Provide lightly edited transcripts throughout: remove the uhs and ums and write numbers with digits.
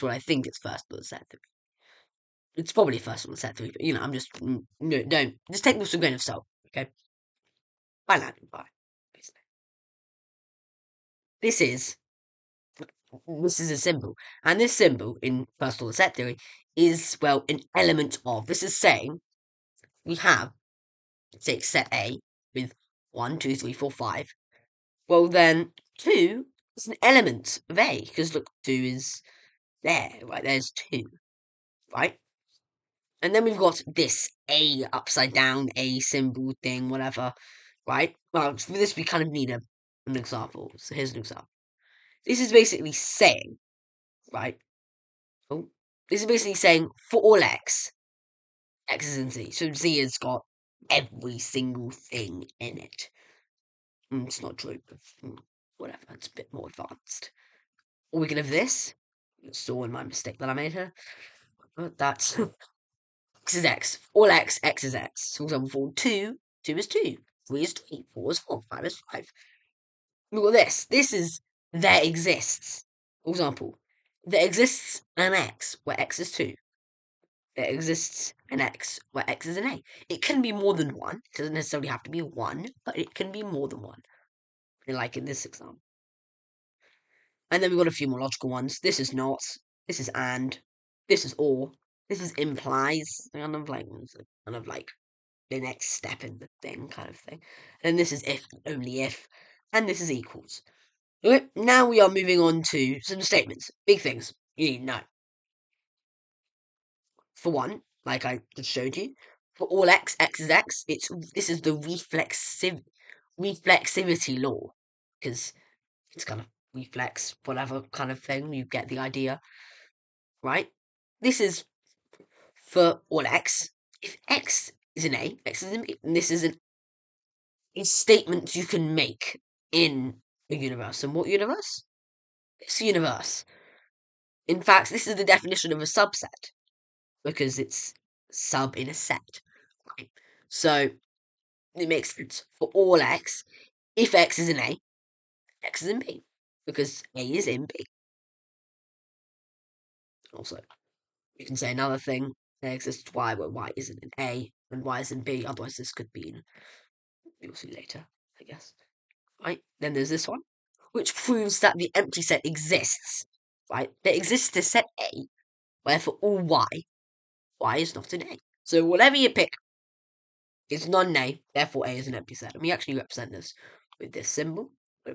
what I think it's first order set theory. It's probably first order set theory, but I'm just no, don't just take this with a grain of salt, okay? Bye now, bye. This is a symbol, and this symbol in first order set theory is an element of. This is saying we have say set A with 1, 2, 3, 4, 5. Well, then 2 is an element of A because look, 2 is there, right? There's 2, right? And then we've got this A upside down, A symbol thing, whatever, right? Well, for this we kind of need an example. So here's an example. This is basically saying, right? Oh, this is basically saying for all X is in Z. So Z has got every single thing in it. It's not true, but whatever, it's a bit more advanced. Or we can have this. Saw in my mistake that I made here. That's X is X. All X is X. For example, for 2 is 2. 3 is 3. 4 is 4. 5 is 5. Look at this. This is there exists. For example, there exists an X where X is 2. There exists an X where X is an A. It can be more than one. It doesn't necessarily have to be 1, but it can be more than one. Like in this example. And then we've got a few more logical ones. This is not. This is and. This is or. This is implies. Kind of like the next step in the thing, kind of thing. And this is if, only if. And this is equals. Okay, now we are moving on to some statements. Big things you need to know. For one, like I just showed you, for all X is X. This is the reflexivity law. Because it's kind of reflex, whatever kind of thing. You get the idea, right? This is for all X. If X is an A, X is an B, and this is a statement you can make in a universe. And what universe? This universe. In fact, this is the definition of a subset because it's sub in a set. Right? So it makes sense for all X. If X is an A, X is in B because A is in B. Also, you can say another thing. There exists Y where Y isn't in A and Y is in B. Otherwise, this could be in. You'll see later, I guess. Right? Then there's this one, which proves that the empty set exists. Right? There exists a set A, where for all Y is not an A. So whatever you pick is not an A, therefore A is an empty set. And we actually represent this with this symbol. I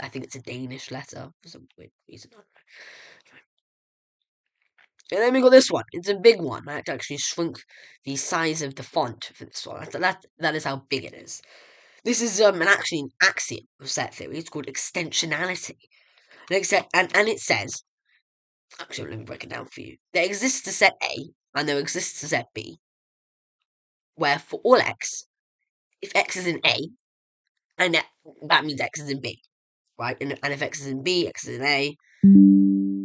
think it's a Danish letter for some weird reason. And then we got this one. It's a big one. I had to actually shrink the size of the font for this one. That is how big it is. This is actually an axiom of set theory. It's called extensionality. And it says, actually, let me break it down for you. There exists a set A, and there exists a set B, where for all X, if X is in A, and that means X is in B, right? And if X is in B, X is in A.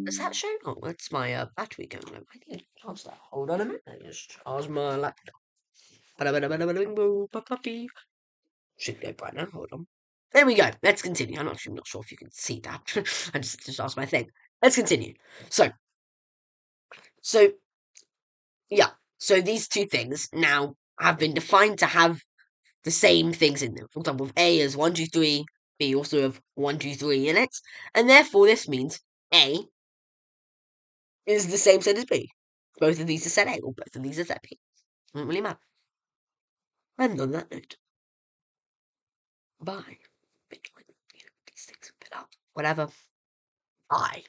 Does that show? Oh, that's my battery going low. I need to charge that. Hold on a minute. Let me just charge my laptop. Should go bright now. Hold on. There we go. Let's continue. I'm not sure if you can see that. I just asked my thing. Let's continue. So yeah. So these two things now have been defined to have the same things in them. For example, if A is 1, 2, 3, B also have 1, 2, 3 in it, and therefore this means A is the same set as B. Both of these are set A, or both of these are set B. Doesn't really matter. And on that note, bye. Bitcoin, these things, whatever. Bye.